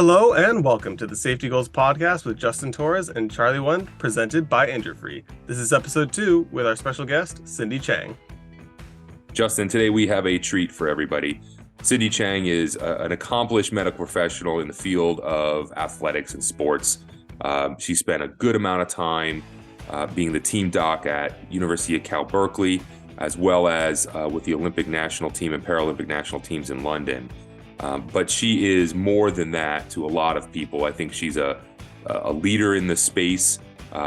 Hello and welcome to the Safety Goals podcast with Justin Torres and Charlie One, presented by Injury. This is episode 2 with our special guest, Cindy Chang. Justin, today we have a treat for everybody. Cindy Chang is an accomplished medical professional in the field of athletics and sports. She spent a good amount of time being the team doc at University of Cal Berkeley, as well as with the Olympic national team and Paralympic national teams in London. But she is more than that to a lot of people. I think she's a leader in the space.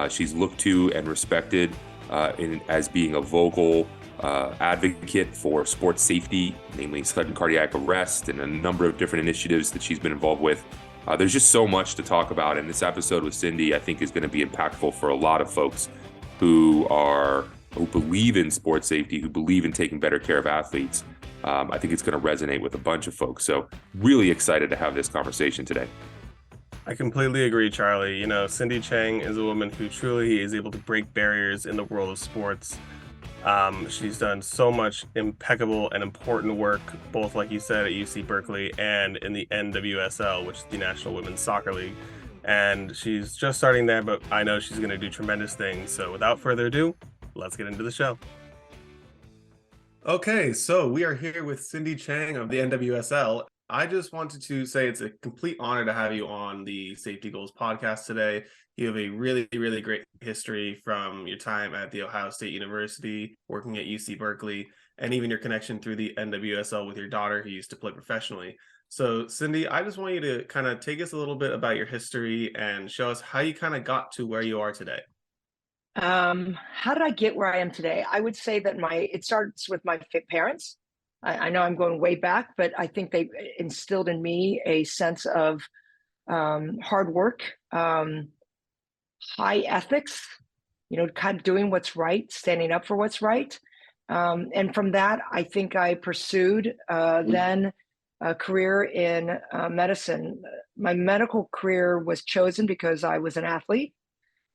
She's looked to and respected as being a vocal advocate for sports safety, namely sudden cardiac arrest, and a number of different initiatives that she's been involved with. There's just so much to talk about, and this episode with Cindy, I think, is going to be impactful for a lot of folks who believe in sports safety, who believe in taking better care of athletes. I think it's going to resonate with a bunch of folks. So really excited to have this conversation today. I completely agree, Charlie. You know, Cindy Chang is a woman who truly is able to break barriers in the world of sports. She's done so much impeccable and important work, both, like you said, at UC Berkeley and in the NWSL, which is the National Women's Soccer League. And she's just starting there, but I know she's going to do tremendous things. So without further ado, let's get into the show. Okay, so we are here with Cindy Chang of the NWSL. I just wanted to say it's a complete honor to have you on the Safety Goals podcast today. You have a really, really great history from your time at the Ohio State University, working at UC Berkeley, and even your connection through the NWSL with your daughter who used to play professionally. So, Cindy, I just want you to kind of take us a little bit about your history and show us how you kind of got to where you are today. How did I get where I am today? I would say that it starts with my parents. I know I'm going way back, but I think they instilled in me a sense of hard work, high ethics, kind of doing what's right, standing up for what's right. And from that, I think I pursued then a career in medicine. My medical career was chosen because I was an athlete.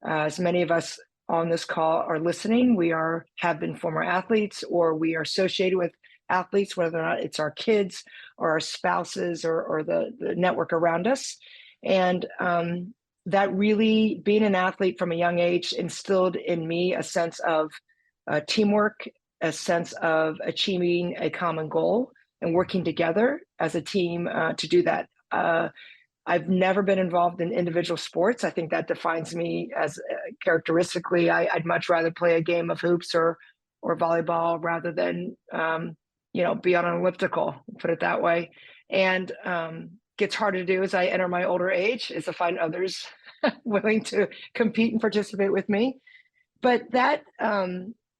As many of us on this call are listening, we have been former athletes, or we are associated with athletes, whether or not it's our kids or our spouses or the network around us. And that really, being an athlete from a young age, instilled in me a sense of teamwork, a sense of achieving a common goal and working together as a team to do that. I've never been involved in individual sports. I think that defines me as characteristically. I'd much rather play a game of hoops or volleyball rather than be on an elliptical, put it that way. And gets harder to do as I enter my older age, is to find others willing to compete and participate with me. But that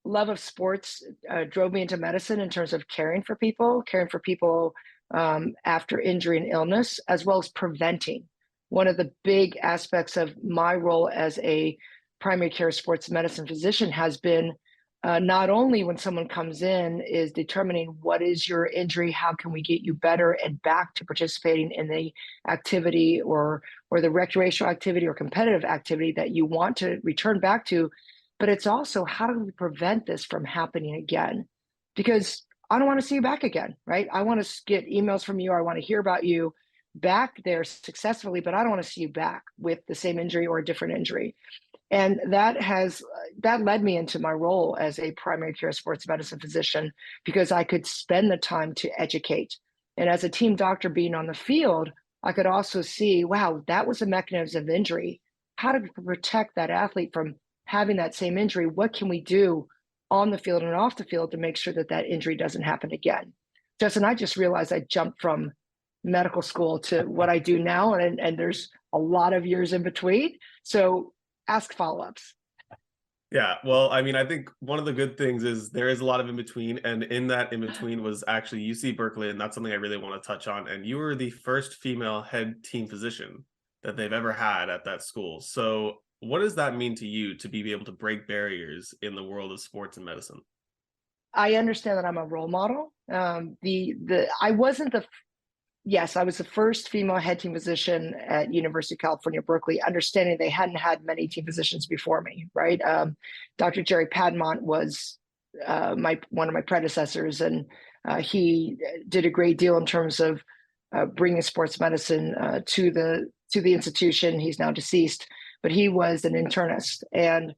love of sports drove me into medicine in terms of caring for people after injury and illness, as well as preventing. One of the big aspects of my role as a primary care sports medicine physician has been not only when someone comes in is determining what is your injury, how can we get you better and back to participating in the activity or the recreational activity or competitive activity that you want to return back to, but it's also how do we prevent this from happening again? Because I don't want to see you back again, right? I want to get emails from you. I want to hear about you back there successfully, but I don't want to see you back with the same injury or a different injury. And that led me into my role as a primary care sports medicine physician, because I could spend the time to educate. And as a team doctor being on the field, I could also see, wow, that was a mechanism of injury. How to protect that athlete from having that same injury? What can we do on the field and off the field to make sure that injury doesn't happen again? Justin, I just realized I jumped from medical school to what I do now, and there's a lot of years in between. So ask follow-ups. Yeah, well, I mean, I think one of the good things is there is a lot of in between, and in that in between was actually UC Berkeley, and that's something I really want to touch on. And you were the first female head team physician that they've ever had at that school. So what does that mean to you to be able to break barriers in the world of sports and medicine? I understand that I'm a role model. I was the first female head team physician at University of California, Berkeley, understanding they hadn't had many team physicians before me, right? Dr. Jerry Padmont was one of my predecessors, and he did a great deal in terms of bringing sports medicine to the institution. He's now deceased, but he was an internist, and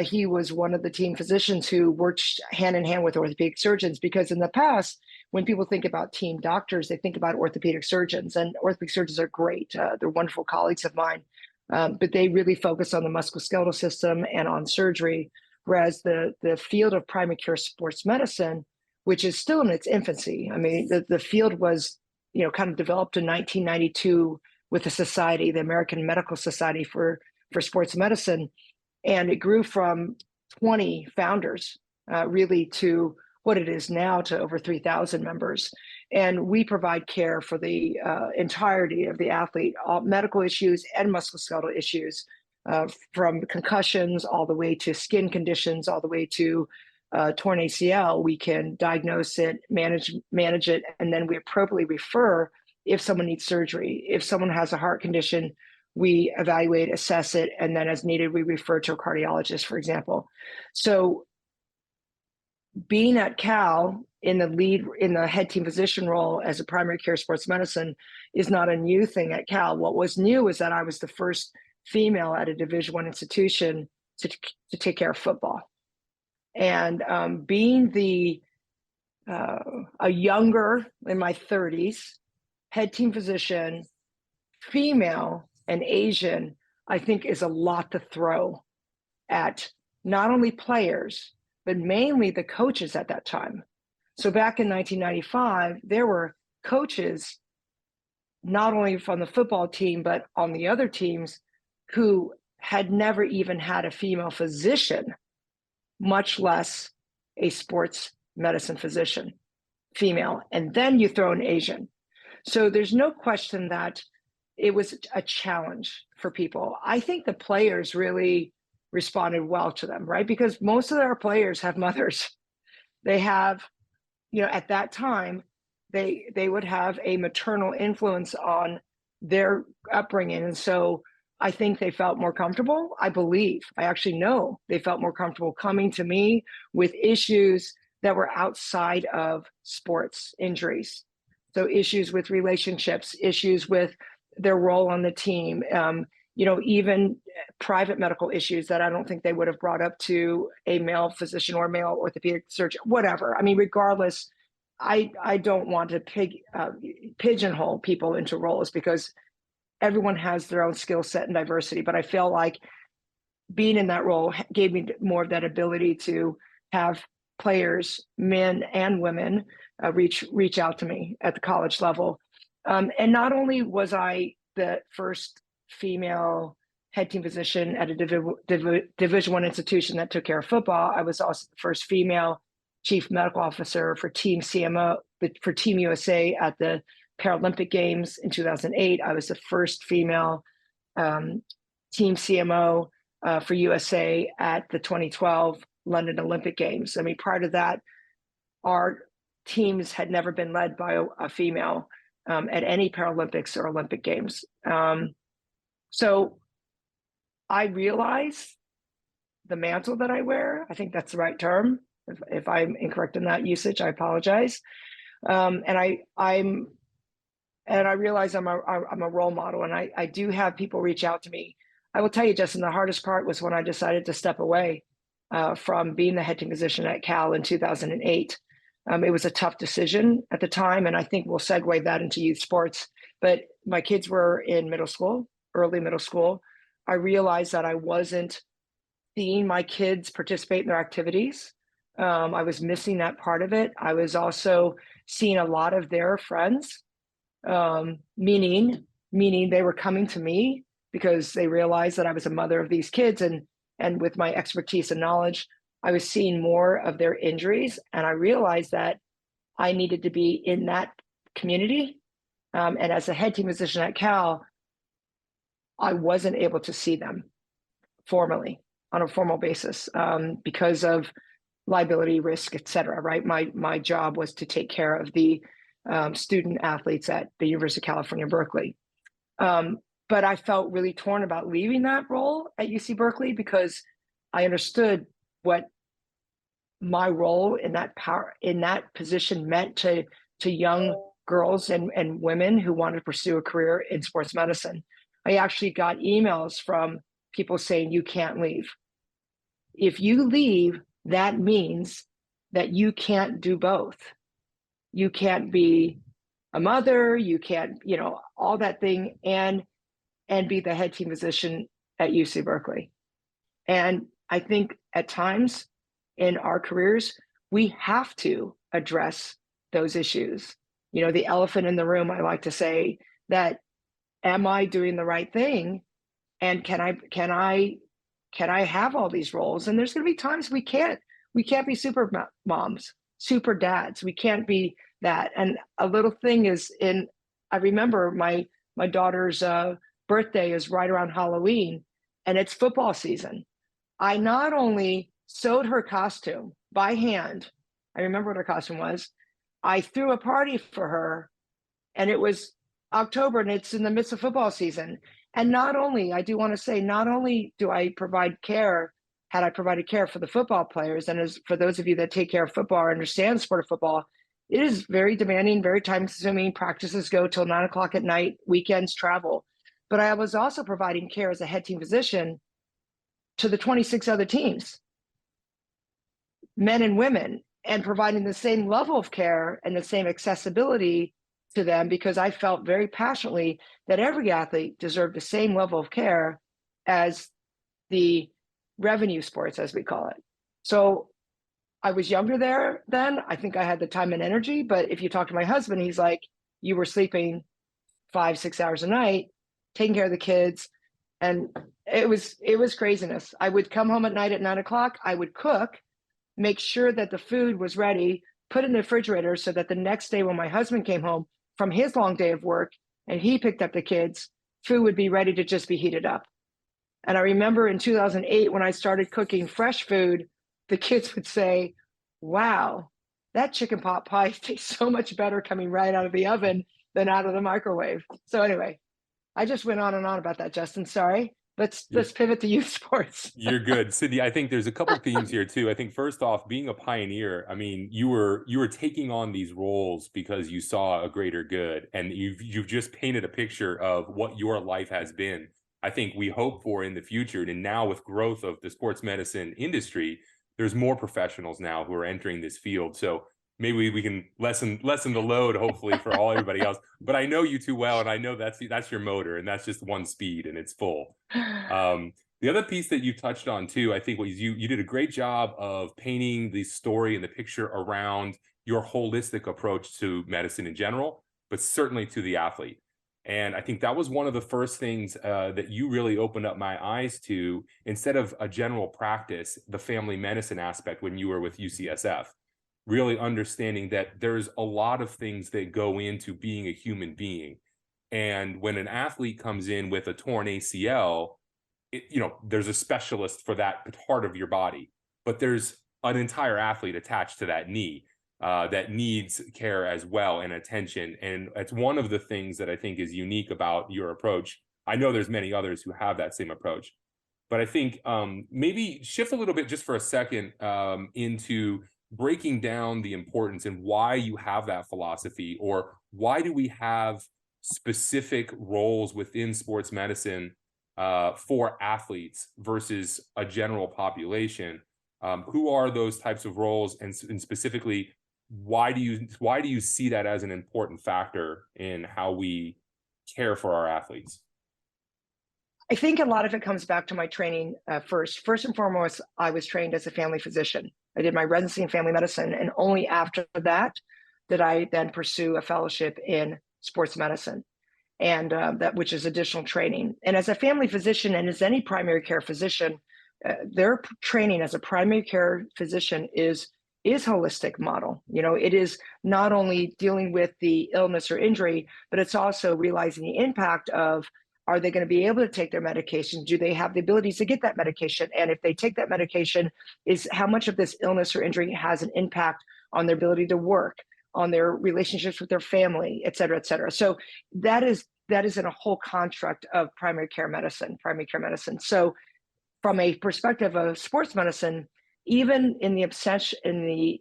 he was one of the team physicians who worked hand in hand with orthopedic surgeons, because in the past, when people think about team doctors, they think about orthopedic surgeons, and orthopedic surgeons are great. They're wonderful colleagues of mine, but they really focus on the musculoskeletal system and on surgery, whereas the field of primary care sports medicine, which is still in its infancy. I mean, the field was, kind of developed in 1992 with the society, the American Medical Society for Sports Medicine. And it grew from 20 founders really to what it is now, to over 3,000 members. And we provide care for the entirety of the athlete, all medical issues and musculoskeletal issues, from concussions all the way to skin conditions, all the way to torn ACL. We can diagnose it, manage it, and then we appropriately refer if someone needs surgery. If someone has a heart condition, we evaluate, assess it, and then as needed, we refer to a cardiologist, for example. So being at Cal in the head team physician role as a primary care sports medicine is not a new thing at Cal. What was new is that I was the first female at a Division I institution to take care of football. And being a younger, in my 30s, head team physician, female and Asian, I think is a lot to throw at not only players, but mainly the coaches at that time. So back in 1995, there were coaches, not only from the football team, but on the other teams, who had never even had a female physician, much less a sports medicine physician, female. And then you throw an Asian. So there's no question that it was a challenge for people. I think the players really responded well to them, right? Because most of our players have mothers. They have, at that time, they would have a maternal influence on their upbringing. And so I think they felt more comfortable. I actually know they felt more comfortable coming to me with issues that were outside of sports injuries. So issues with relationships, issues with their role on the team, even private medical issues that I don't think they would have brought up to a male physician or male orthopedic surgeon, whatever. I mean, regardless, I don't want to pigeonhole people into roles, because everyone has their own skill set and diversity. But I feel like being in that role gave me more of that ability to have players, men and women, reach out to me at the college level. And not only was I the first female head team physician at a Division I institution that took care of football, I was also the first female chief medical officer for Team CMO, for Team USA at the Paralympic Games in 2008. I was the first female Team CMO for USA at the 2012 London Olympic Games. I mean, prior to that, our teams had never been led by a female at any Paralympics or Olympic Games. So I realize the mantle that I wear. I think that's the right term. If I'm incorrect in that usage, I apologize. And I realize I'm a role model, and I do have people reach out to me. I will tell you, Justin, the hardest part was when I decided to step away from being the head team physician at Cal in 2008. It was a tough decision at the time, and I think we'll segue that into youth sports. But my kids were in early middle school. I realized that I wasn't seeing my kids participate in their activities. I was missing that part of it. I was also seeing a lot of their friends, meaning they were coming to me because they realized that I was a mother of these kids, and with my expertise and knowledge, I was seeing more of their injuries, and I realized that I needed to be in that community. And as a head team physician at Cal, I wasn't able to see them formally on a formal basis because of liability risk, et cetera, right? My job was to take care of the student athletes at the University of California, Berkeley. But I felt really torn about leaving that role at UC Berkeley, because I understood what my role in that position meant to young girls and women who wanted to pursue a career in sports medicine. I actually got emails from people saying, you can't leave. If you leave, that means that you can't do both. You can't be a mother, you can't, all that thing, and be the head team physician at UC Berkeley. And I think at times in our careers, we have to address those issues. The elephant in the room, I like to say, that am I doing the right thing? And can I have all these roles? And there's going to be times we can't be super moms, super dads. We can't be that. And a little thing is I remember my daughter's birthday is right around Halloween, and it's football season. I not only sewed her costume by hand, I remember what her costume was, I threw a party for her, and it was October, and it's in the midst of football season. And not only, I do want to say, not only do I provide care, had I provided care for the football players, and as for those of you that take care of football or understand the sport of football, it is very demanding, very time consuming. Practices go till 9 o'clock at night, weekends travel. But I was also providing care as a head team physician to the 26 other teams, men and women, and providing the same level of care and the same accessibility to them, because I felt very passionately that every athlete deserved the same level of care as the revenue sports, as we call it. So I was younger there then. I think I had the time and energy, but if you talk to my husband, he's like, you were sleeping 5-6 hours a night, taking care of the kids. And it was craziness. I would come home at night at 9 o'clock. I would cook, make sure that the food was ready, put it in the refrigerator so that the next day when my husband came home from his long day of work and he picked up the kids, food would be ready to just be heated up. And I remember in 2008, when I started cooking fresh food, the kids would say, wow, that chicken pot pie tastes so much better coming right out of the oven than out of the microwave. So anyway, I just went on and on about that, Justin. Sorry. Let's pivot to youth sports. You're good, Cindy. I think there's a couple of themes here too. I think first off, being a pioneer, I mean, you were taking on these roles because you saw a greater good, and you've just painted a picture of what your life has been. I think we hope for in the future, and now with growth of the sports medicine industry, there's more professionals now who are entering this field. So maybe we can lessen the load, hopefully, for everybody else. But I know you too well, and I know that's your motor, and that's just one speed, and it's full. The other piece that you touched on too, I think, was you did a great job of painting the story and the picture around your holistic approach to medicine in general, but certainly to the athlete. And I think that was one of the first things that you really opened up my eyes to, instead of a general practice, the family medicine aspect when you were with UCSF. Really understanding that there's a lot of things that go into being a human being. And when an athlete comes in with a torn ACL, there's a specialist for that part of your body, but there's an entire athlete attached to that knee that needs care as well and attention. And it's one of the things that I think is unique about your approach. I know there's many others who have that same approach, but I think maybe shift a little bit just for a second into breaking down the importance and why you have that philosophy, or why do we have specific roles within sports medicine for athletes versus a general population? Who are those types of roles, and specifically, why do you see that as an important factor in how we care for our athletes? I think a lot of it comes back to my training. First and foremost, I was trained as a family physician. I did my residency in family medicine, and only after that did I then pursue a fellowship in sports medicine, and which is additional training. And as a family physician, and as any primary care physician, their training as a primary care physician is holistic model. It is not only dealing with the illness or injury, but it's also realizing the impact of, are they going to be able to take their medication? Do they have the abilities to get that medication? And if they take that medication, is how much of this illness or injury has an impact on their ability to work, on their relationships with their family, et cetera, et cetera. So that is in a whole construct of primary care medicine. So from a perspective of sports medicine, even in the obsession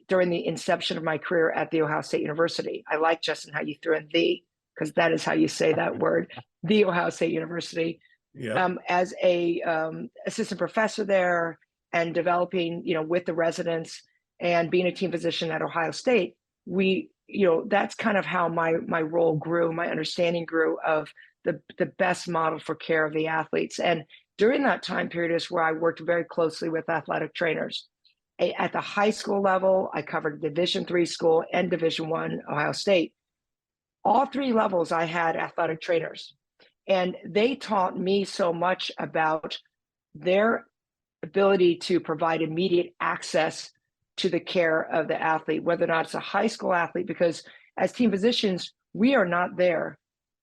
during the inception of my career at The Ohio State University. I like, Justin, how you threw in the, because that is how you say that word, The Ohio State University. Yeah. As a assistant professor there, and developing, with the residents and being a team physician at Ohio State, that's kind of how my role grew, my understanding grew of the best model for care of the athletes. And during that time period is where I worked very closely with athletic trainers. At the high school level, I covered Division III school and Division I Ohio State. All three levels, I had athletic trainers, and they taught me so much about their ability to provide immediate access to the care of the athlete, whether or not it's a high school athlete, because as team physicians, we are not there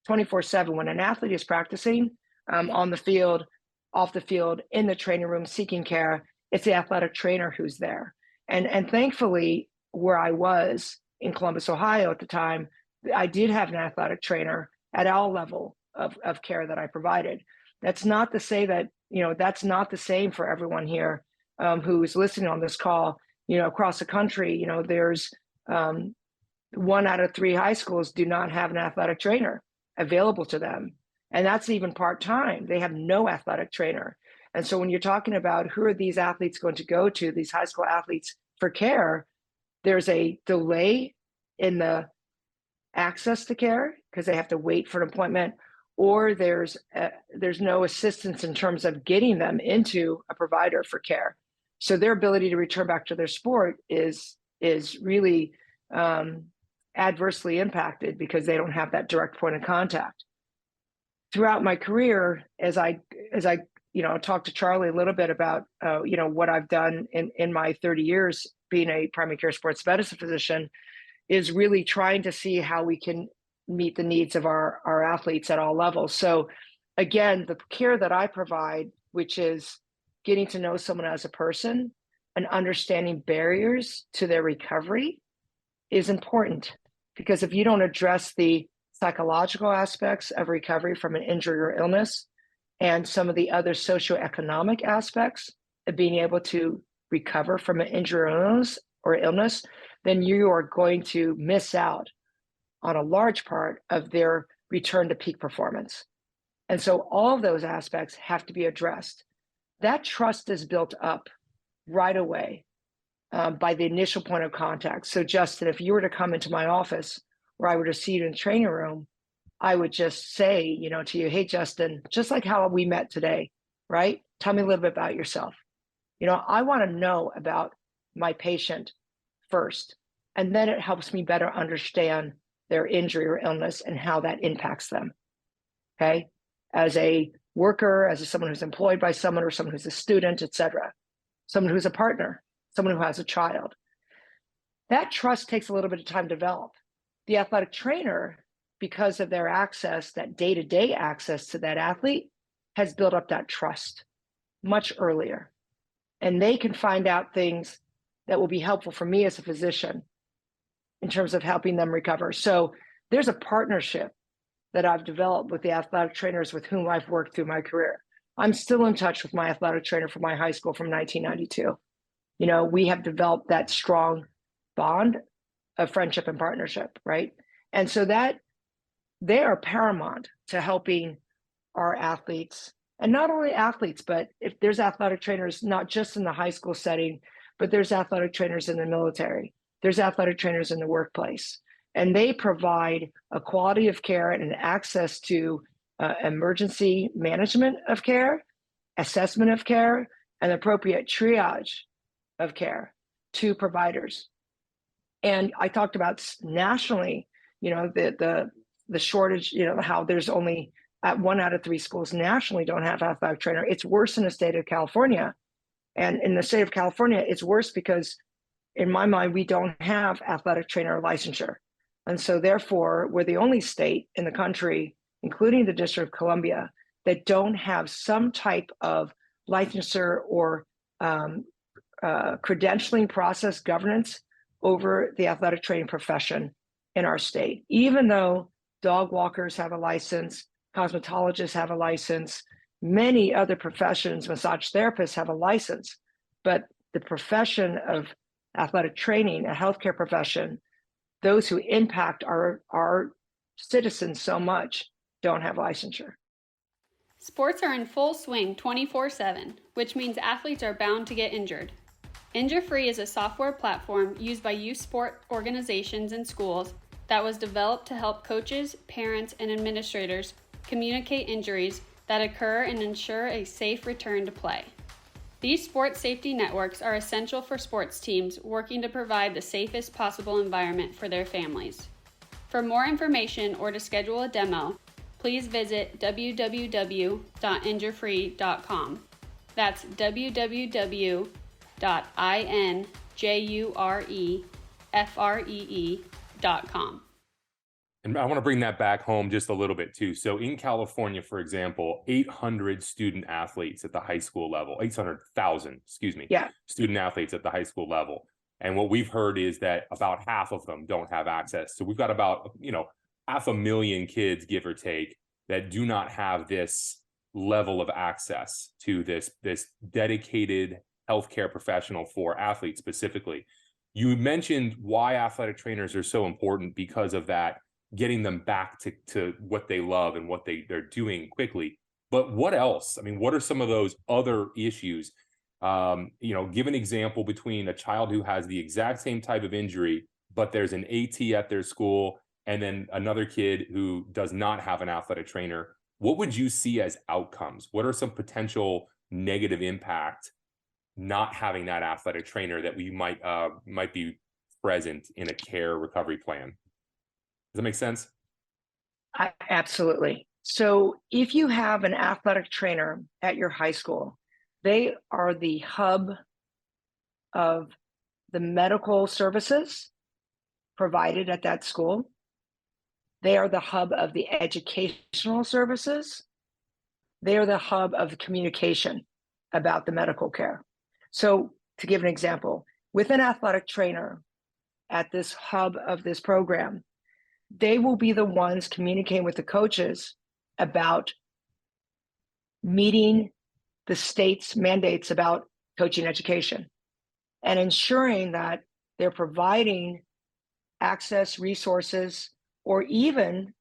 24/7. When an athlete is practicing on the field, off the field, in the training room, seeking care, it's the athletic trainer who's there. And thankfully, where I was in Columbus, Ohio at the time, I did have an athletic trainer at all level of care that I provided. That's not to say that, that's not the same for everyone here who's listening on this call. Across the country, there's 1 out of 3 high schools do not have an athletic trainer available to them. And that's even part-time. They have no athletic trainer. And so when you're talking about who are these athletes going to go to, these high school athletes for care, there's a delay in the access to care because they have to wait for an appointment, or there's no assistance in terms of getting them into a provider for care. So their ability to return back to their sport is really adversely impacted because they don't have that direct point of contact. Throughout my career, as I talked to Charlie a little bit about what I've done in my 30 years being a primary care sports medicine physician, is really trying to see how we can meet the needs of our athletes at all levels. So again, the care that I provide, which is getting to know someone as a person and understanding barriers to their recovery, is important, because if you don't address the psychological aspects of recovery from an injury or illness and some of the other socioeconomic aspects of being able to recover from an injury or illness, then you are going to miss out on a large part of their return to peak performance. And so all of those aspects have to be addressed. That trust is built up right away by the initial point of contact. So Justin, if you were to come into my office or I were to see you in the training room, I would just say, to you, hey, Justin, just like how we met today, right? Tell me a little bit about yourself. I want to know about my patient first, and then it helps me better understand their injury or illness and how that impacts them. Okay. As a worker, as someone who's employed by someone, or someone who's a student, et cetera, someone who's a partner, someone who has a child. That trust takes a little bit of time to develop. The athletic trainer, because of their access, that day-to-day access to that athlete, has built up that trust much earlier. And they can find out things that will be helpful for me as a physician in terms of helping them recover. So there's a partnership that I've developed with the athletic trainers with whom I've worked through my career. I'm still in touch with my athletic trainer from my high school from 1992. We have developed that strong bond of friendship and partnership, right? And so that they are paramount to helping our athletes, and not only athletes, but if there's athletic trainers, not just in the high school setting, but there's athletic trainers in the military, there's athletic trainers in the workplace, and they provide a quality of care and an access to emergency management of care, assessment of care, and appropriate triage of care to providers. And I talked about nationally, the shortage, how there's only 1 out of 3 schools nationally don't have athletic trainer. It's worse in the state of California. And in the state of California, it's worse because in my mind, we don't have athletic trainer licensure. And so therefore, we're the only state in the country, including the District of Columbia, that don't have some type of licensure or credentialing process governance over the athletic training profession in our state. Even though dog walkers have a license, cosmetologists have a license, many other professions, massage therapists have a license, but the profession of athletic training, a healthcare profession, those who impact our citizens so much don't have licensure. Sports are in full swing 24/7, which means athletes are bound to get injured. Injure-Free is a software platform used by youth sport organizations and schools that was developed to help coaches, parents, and administrators communicate injuries that occur and ensure a safe return to play. These sports safety networks are essential for sports teams working to provide the safest possible environment for their families. For more information or to schedule a demo, please visit www.injurefree.com. That's www.injurefree.com. And I want to bring that back home just a little bit too. So in California, for example, 800 student athletes at the high school level, 800,000, student athletes at the high school level. And what we've heard is that about half of them don't have access. So we've got about, 500,000 kids, give or take, that do not have this level of access to this dedicated healthcare professional for athletes specifically. You mentioned why athletic trainers are so important because of that, getting them back to what they love and what they're doing quickly. But what else? I mean, what are some of those other issues? Give an example between a child who has the exact same type of injury, but there's an AT at their school, and then another kid who does not have an athletic trainer. What would you see as outcomes? What are some potential negative impact not having that athletic trainer that we might be present in a care recovery plan? Does that make sense? Absolutely. So if you have an athletic trainer at your high school, they are the hub of the medical services provided at that school. They are the hub of the educational services. They are the hub of the communication about the medical care. So to give an example, with an athletic trainer at this hub of this program, they will be the ones communicating with the coaches about meeting the state's mandates about coaching education and ensuring that they're providing access, resources, or even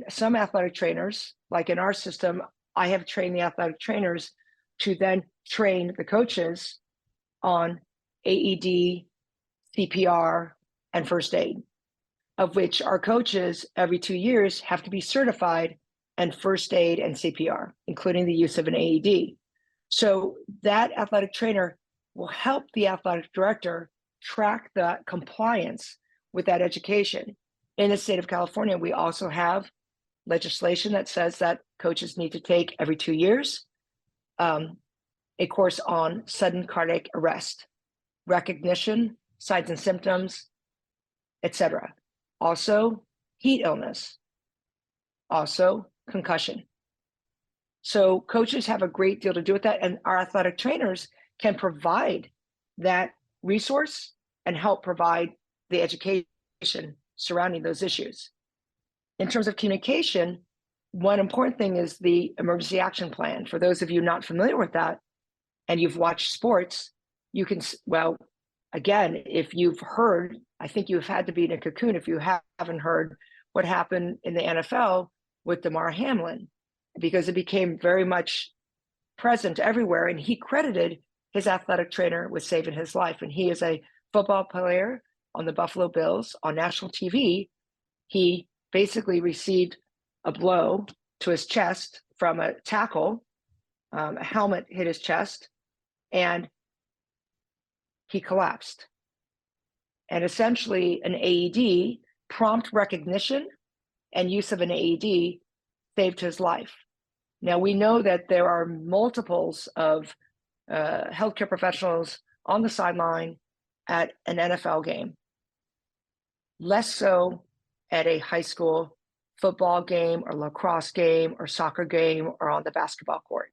some athletic trainers, like in our system, I have trained the athletic trainers to then train the coaches on AED, CPR, and first aid, of which our coaches every 2 years have to be certified in first aid and CPR, including the use of an AED. So that athletic trainer will help the athletic director track the compliance with that education. In the state of California, we also have legislation that says that coaches need to take every 2 years a course on sudden cardiac arrest, recognition, signs and symptoms, etc. Also, heat illness, also concussion. So coaches have a great deal to do with that, and our athletic trainers can provide that resource and help provide the education surrounding those issues. In terms of communication, one important thing is the emergency action plan. For those of you not familiar with that, and you've watched sports, you can, again, if you've heard, I think you've had to be in a cocoon if you haven't heard what happened in the NFL with Damar Hamlin, because it became very much present everywhere. And he credited his athletic trainer with saving his life. And he is a football player on the Buffalo Bills on national TV. He basically received a blow to his chest from a tackle. A helmet hit his chest, and he collapsed. And essentially, an AED, prompt recognition and use of an AED saved his life. Now, we know that there are multiples of healthcare professionals on the sideline at an NFL game, less so at a high school football game or lacrosse game or soccer game or on the basketball court.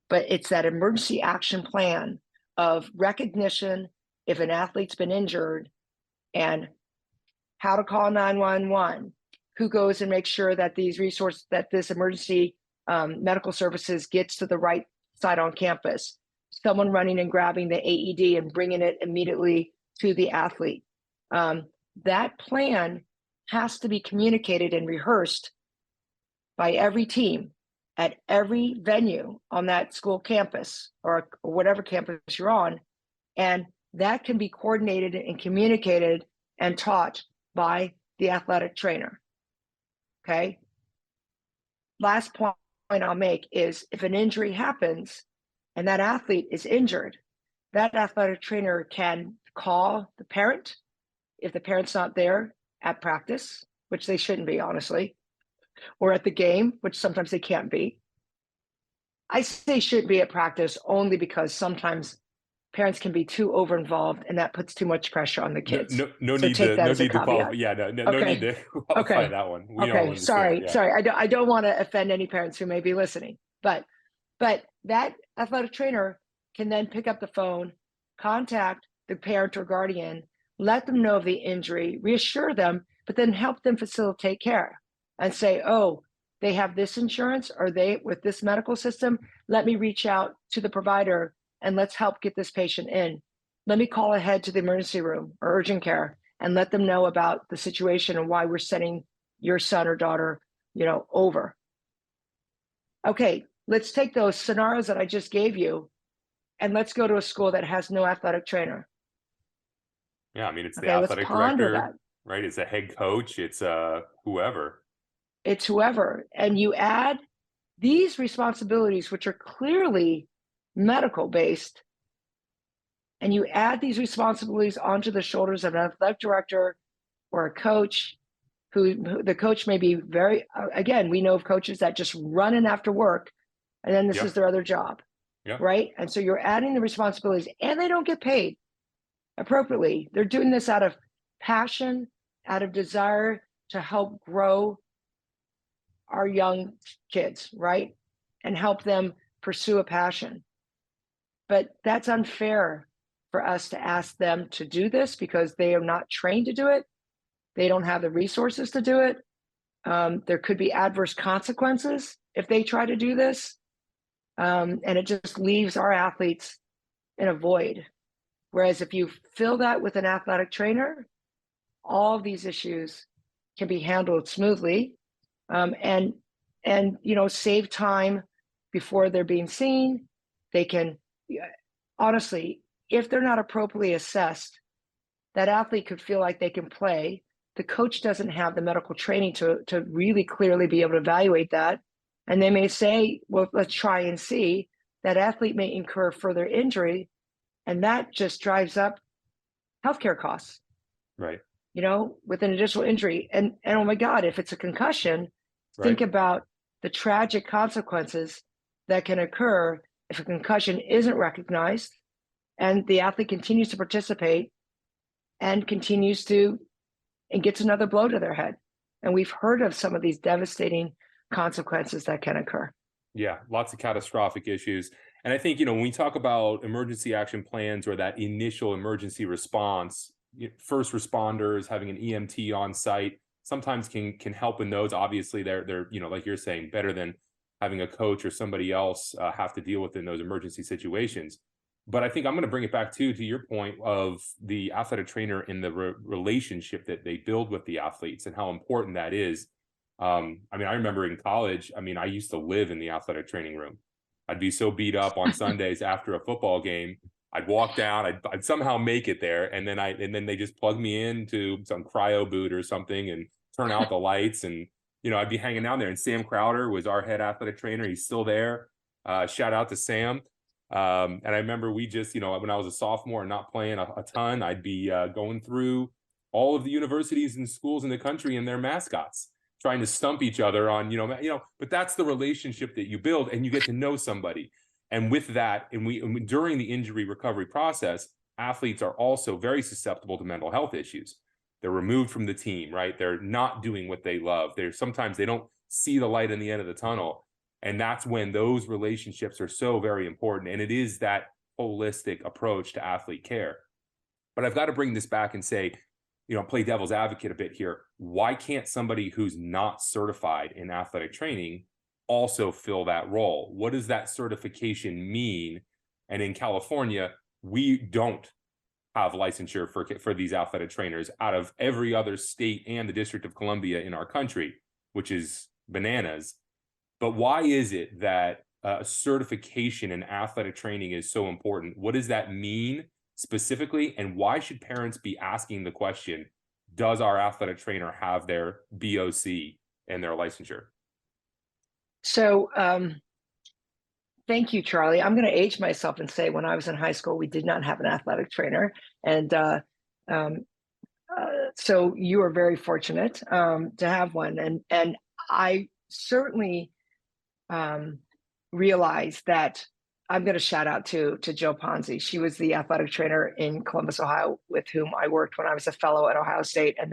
But it's that emergency action plan of recognition if an athlete's been injured and how to call 911, who goes and makes sure that these resources, that this emergency medical services gets to the right site on campus, someone running and grabbing the AED and bringing it immediately to the athlete. That plan has to be communicated and rehearsed by every team at every venue on that school campus or whatever campus you're on. And that can be coordinated and communicated and taught by the athletic trainer. Okay. Last point I'll make is if an injury happens and that athlete is injured, that athletic trainer can call the parent if the parent's not there at practice, which they shouldn't be, honestly, or at the game, which sometimes they can't be. I say should be at practice only because sometimes parents can be too over involved and that puts too much pressure on the kids. No need to qualify. Yeah, no need to qualify that one. We all understand. Sorry. I don't want to offend any parents who may be listening, but that athletic trainer can then pick up the phone, contact the parent or guardian, let them know of the injury, reassure them, but then help them facilitate care and say, oh, they have this insurance or they with this medical system, let me reach out to the provider and let's help get this patient in. Let me call ahead to the emergency room or urgent care and let them know about the situation and why we're sending your son or daughter, over. Okay, let's take those scenarios that I just gave you and let's go to a school that has no athletic trainer. Yeah, I mean, it's the athletic director, right? It's a head coach, it's whoever. It's whoever. And you add these responsibilities, which are clearly medical based, and you add these responsibilities onto the shoulders of an athletic director or a coach who the coach may be very, again, we know of coaches that just run in after work and then this is their other job, right? And so you're adding the responsibilities and they don't get paid appropriately. They're doing this out of passion, out of desire to help grow our young kids, right? And help them pursue a passion. But that's unfair for us to ask them to do this because they are not trained to do it. They don't have the resources to do it. There could be adverse consequences if they try to do this. And it just leaves our athletes in a void. Whereas if you fill that with an athletic trainer, all of these issues can be handled smoothly and save time before they're being seen. They can, honestly, if they're not appropriately assessed, that athlete could feel like they can play. The coach doesn't have the medical training to really clearly be able to evaluate that. And they may say, well, let's try and see. That athlete may incur further injury, and that just drives up healthcare costs. Right. With an additional injury. And oh my God, if it's a concussion, think about the tragic consequences that can occur if a concussion isn't recognized and the athlete continues to participate and gets another blow to their head. And we've heard of some of these devastating consequences that can occur. Yeah, lots of catastrophic issues. And I think, when we talk about emergency action plans or that initial emergency response, first responders having an EMT on site sometimes can help in those. Obviously, they're like you're saying, better than having a coach or somebody else have to deal with in those emergency situations. But I think I'm going to bring it back to your point of the athletic trainer and the relationship that they build with the athletes and how important that is. I remember in college, I used to live in the athletic training room. I'd be so beat up on Sundays after a football game. I'd walk down, I'd somehow make it there. And then they just plug me into some cryo boot or something and turn out the lights. And, I'd be hanging down there. And Sam Crowder was our head athletic trainer. He's still there. Shout out to Sam. And I remember we just, when I was a sophomore and not playing a ton, I'd be going through all of the universities and schools in the country and their mascots, trying to stump each other on, but that's the relationship that you build and you get to know somebody. And with that, and during the injury recovery process, athletes are also very susceptible to mental health issues. They're removed from the team, right? They're not doing what they love. Sometimes they don't see the light in the end of the tunnel. And that's when those relationships are so very important. And it is that holistic approach to athlete care. But I've got to bring this back and say, play devil's advocate a bit here. Why can't somebody who's not certified in athletic training also fill that role? What does that certification mean? And in California, we don't have licensure for these athletic trainers out of every other state and the District of Columbia in our country, which is bananas. But why is it that certification in athletic training is so important? What does that mean specifically? And why should parents be asking the question, does our athletic trainer have their BOC and their licensure? So thank you, Charlie. I'm going to age myself and say when I was in high school, we did not have an athletic trainer. And so you are very fortunate to have one. And I certainly realize that I'm going to shout out to Jill Ponzi. She was the athletic trainer in Columbus, Ohio, with whom I worked when I was a fellow at Ohio State, and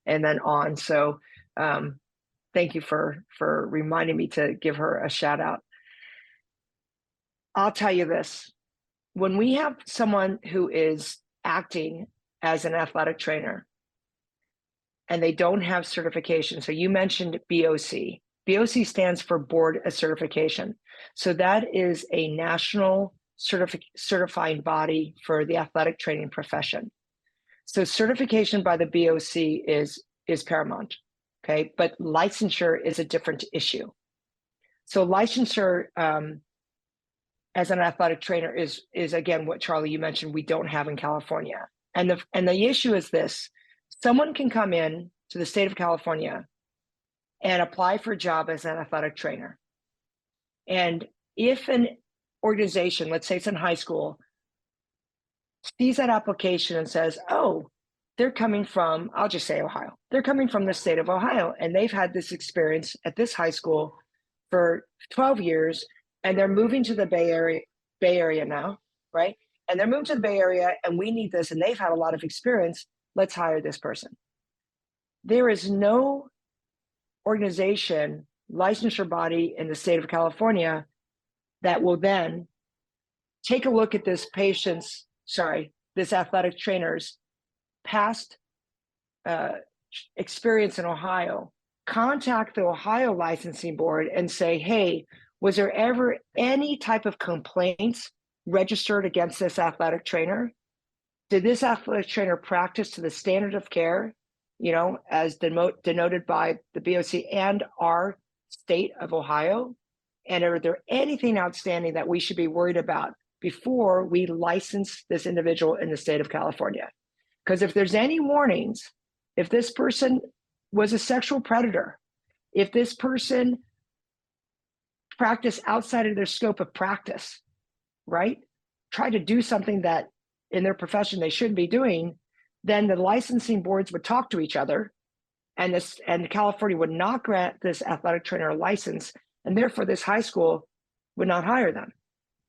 then on. So thank you for reminding me to give her a shout out. I'll tell you this: when we have someone who is acting as an athletic trainer and they don't have certification, so you mentioned BOC. BOC stands for Board of Certification. So that is a national certifying body for the athletic training profession. So certification by the BOC is paramount, okay? But licensure is a different issue. So licensure as an athletic trainer is again what Charlie, you mentioned we don't have in California. And the issue is this: someone can come in to the state of California and apply for a job as an athletic trainer. And if an organization, let's say it's in high school, sees that application and says, oh, they're coming from, I'll just say Ohio. They're coming from the state of Ohio, and they've had this experience at this high school for 12 years, and they're moving to the Bay Area now, right? And they're moving to the Bay Area, and we need this, and they've had a lot of experience. Let's hire this person. There is no organization, licensure body in the state of California that will then take a look at this athletic trainer's past experience in Ohio, contact the Ohio licensing board and say, hey, was there ever any type of complaints registered against this athletic trainer? Did this athletic trainer practice to the standard of care, as denoted by the BOC and our state of Ohio? And are there anything outstanding that we should be worried about before we license this individual in the state of California? Because if there's any warnings, if this person was a sexual predator, if this person practiced outside of their scope of practice, right? Try to do something that in their profession they shouldn't be doing, then the licensing boards would talk to each other, and California would not grant this athletic trainer a license, and therefore this high school would not hire them,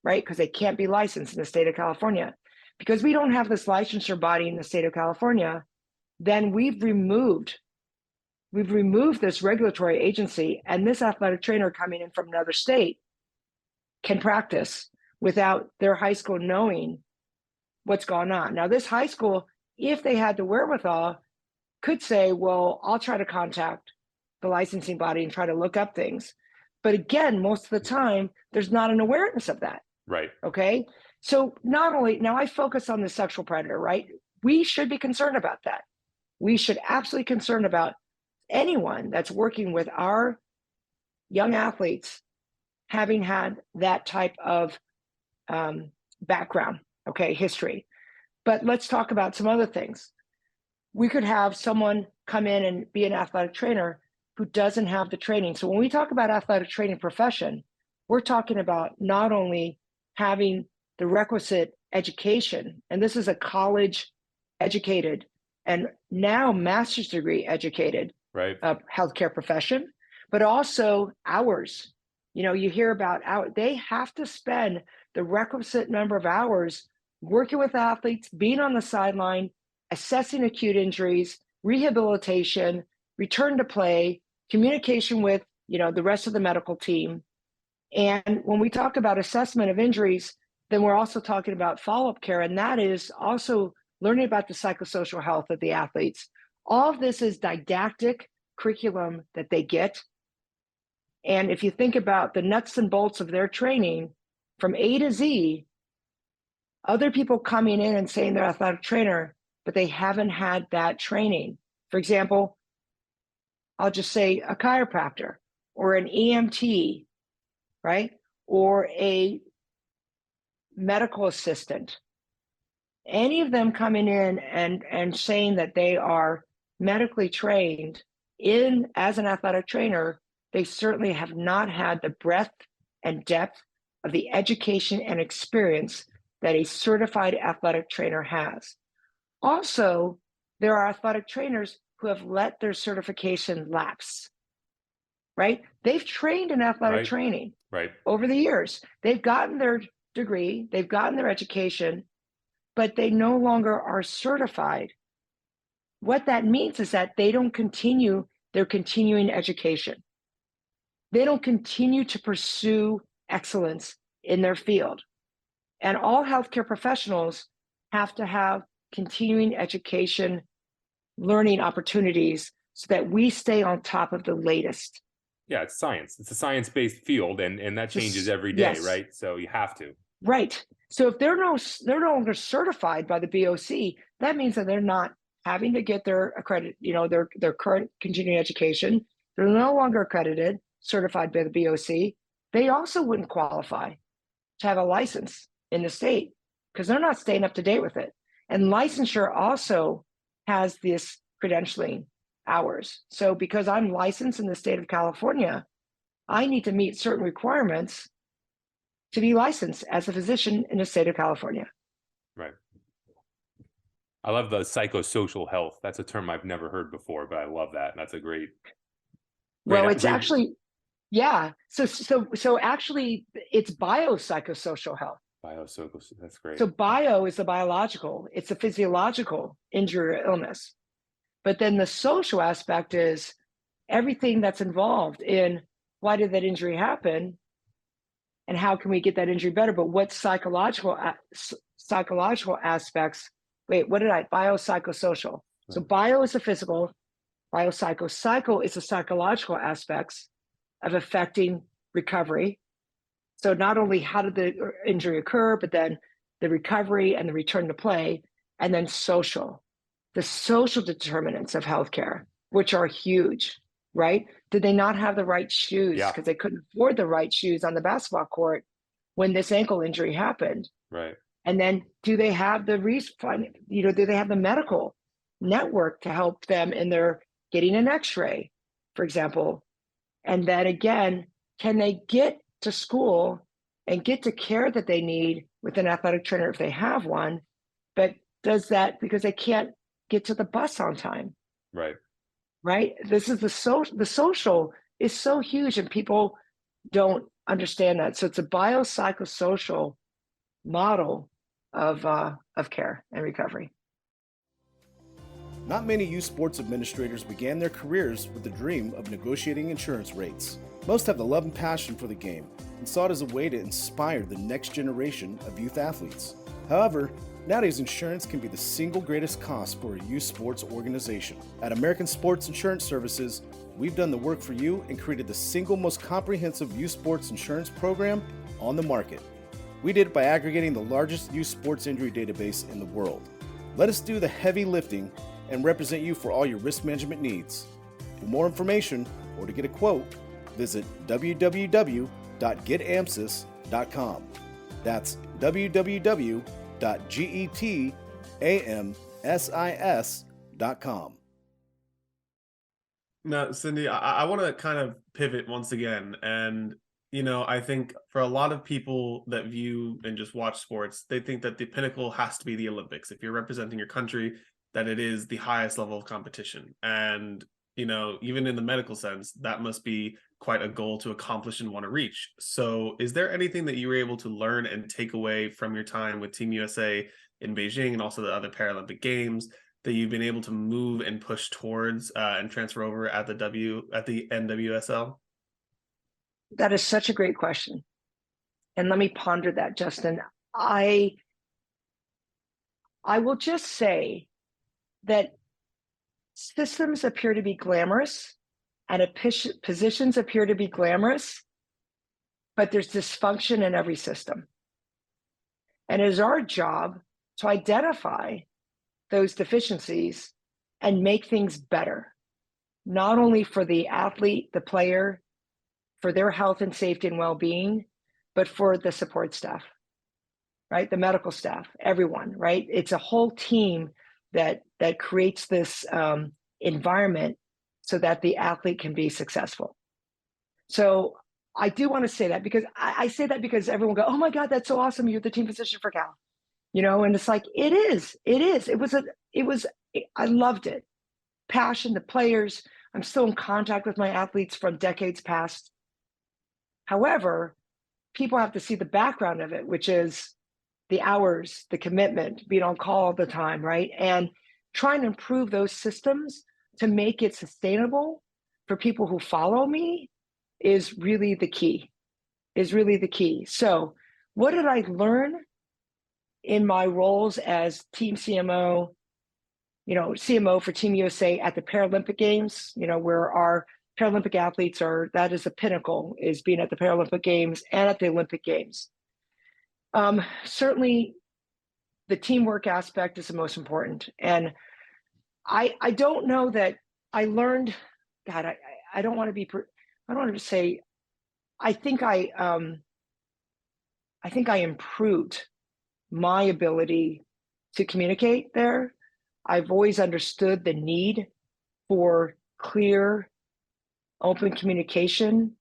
right? Because they can't be licensed in the state of California. Because we don't have this licensure body in the state of California, then we've removed this regulatory agency, and this athletic trainer coming in from another state can practice without their high school knowing what's going on. Now, this high school, if they had the wherewithal, could say, well, I'll try to contact the licensing body and try to look up things. But again, most of the time, there's not an awareness of that. Right. Okay. So not only, now I focus on the sexual predator, right? We should be concerned about that. We should absolutely concerned about anyone that's working with our young athletes having had that type of background, okay, history. But let's talk about some other things. We could have someone come in and be an athletic trainer who doesn't have the training. So when we talk about athletic training profession, we're talking about not only having the requisite education, and this is a college educated and now master's degree educated healthcare profession, but also hours. You hear about hours. They have to spend the requisite number of hours working with athletes, being on the sideline, assessing acute injuries, rehabilitation, return to play, communication with the rest of the medical team. And when we talk about assessment of injuries, then we're also talking about follow-up care, and that is also learning about the psychosocial health of the athletes. All of this is didactic curriculum that they get. And if you think about the nuts and bolts of their training from A to Z, Other people coming in and saying they're athletic trainer, but they haven't had that training. For example, I'll just say a chiropractor or an EMT, right? Or a medical assistant. Any of them coming in and saying that they are medically trained as an athletic trainer, they certainly have not had the breadth and depth of the education and experience that a certified athletic trainer has. Also, there are athletic trainers who have let their certification lapse, right? They've trained in athletic training over the years. They've gotten their degree, they've gotten their education, but they no longer are certified. What that means is that they don't continue their continuing education. They don't continue to pursue excellence in their field. And all healthcare professionals have to have continuing education, learning opportunities so that we stay on top of the latest. Yeah, it's science. It's a science-based field, and that changes every day, yes. right? So you have to. Right. So if they're no longer certified by the BOC, that means that they're not having to get their their current continuing education. They're no longer accredited, certified by the BOC. They also wouldn't qualify to have a license in the state because they're not staying up to date with it. And licensure also has this credentialing hours. So because I'm licensed in the state of California, I need to meet certain requirements to be licensed as a physician in the state of California. Right. I love the psychosocial health. That's a term I've never heard before, but I love that. That's a great. It's actually, yeah. So actually, it's biopsychosocial health. Biopsychosocial. That's great. So bio is the biological. It's a physiological injury or illness, but then the social aspect is everything that's involved in why did that injury happen, and how can we get that injury better? But what psychological aspects? Biopsychosocial. Right. So bio is the physical, psycho is the psychological aspects of affecting recovery. So not only how did the injury occur, but then the recovery and the return to play, and then social, the social determinants of healthcare, which are huge, right? Did they not have the right shoes because they couldn't afford the right shoes on the basketball court when this ankle injury happened? Right. And then do they have the do they have the medical network to help them in their getting an x-ray, for example? And then again, can they get to school and get the care that they need with an athletic trainer if they have one, but does that because they can't get to the bus on time? Right. This is the social is so huge and people don't understand that. So it's a biopsychosocial model of care and recovery. Not many youth sports administrators began their careers with the dream of negotiating insurance rates. Most have the love and passion for the game and saw it as a way to inspire the next generation of youth athletes. However, nowadays insurance can be the single greatest cost for a youth sports organization. At American Sports Insurance Services, we've done the work for you and created the single most comprehensive youth sports insurance program on the market. We did it by aggregating the largest youth sports injury database in the world. Let us do the heavy lifting and represent you for all your risk management needs. For more information or to get a quote, visit www.getamsis.com. That's www.getamsis.com. Now, Cindy, I want to kind of pivot once again. And, I think for a lot of people that view and just watch sports, they think that the pinnacle has to be the Olympics. If you're representing your country, that it is the highest level of competition. And, even in the medical sense, that must be quite a goal to accomplish and want to reach. So is there anything that you were able to learn and take away from your time with Team USA in Beijing and also the other Paralympic Games that you've been able to move and push towards and transfer over at the NWSL? That is such a great question. And let me ponder that, Justin. I will just say that systems appear to be glamorous and positions appear to be glamorous, but there's dysfunction in every system. And it is our job to identify those deficiencies and make things better, not only for the athlete, the player, for their health and safety and well-being, but for the support staff, right? The medical staff, everyone, right? It's a whole team that creates this environment so that the athlete can be successful. So I do want to say that because I say that because everyone go, oh my God, that's so awesome. You're the team physician for Cal, and it's like, it is, I loved it. Passion, the players, I'm still in contact with my athletes from decades past. However, people have to see the background of it, which is the hours, the commitment, being on call all the time, right? And trying to improve those systems to make it sustainable for people who follow me is really the key, So what did I learn in my roles as team CMO, CMO for Team USA at the Paralympic Games, where our Paralympic athletes that is the pinnacle, is being at the Paralympic Games and at the Olympic Games. Certainly the teamwork aspect is the most important. And I don't know that I learned, God, I don't want to say, I think I improved my ability to communicate there. I've always understood the need for clear, open communication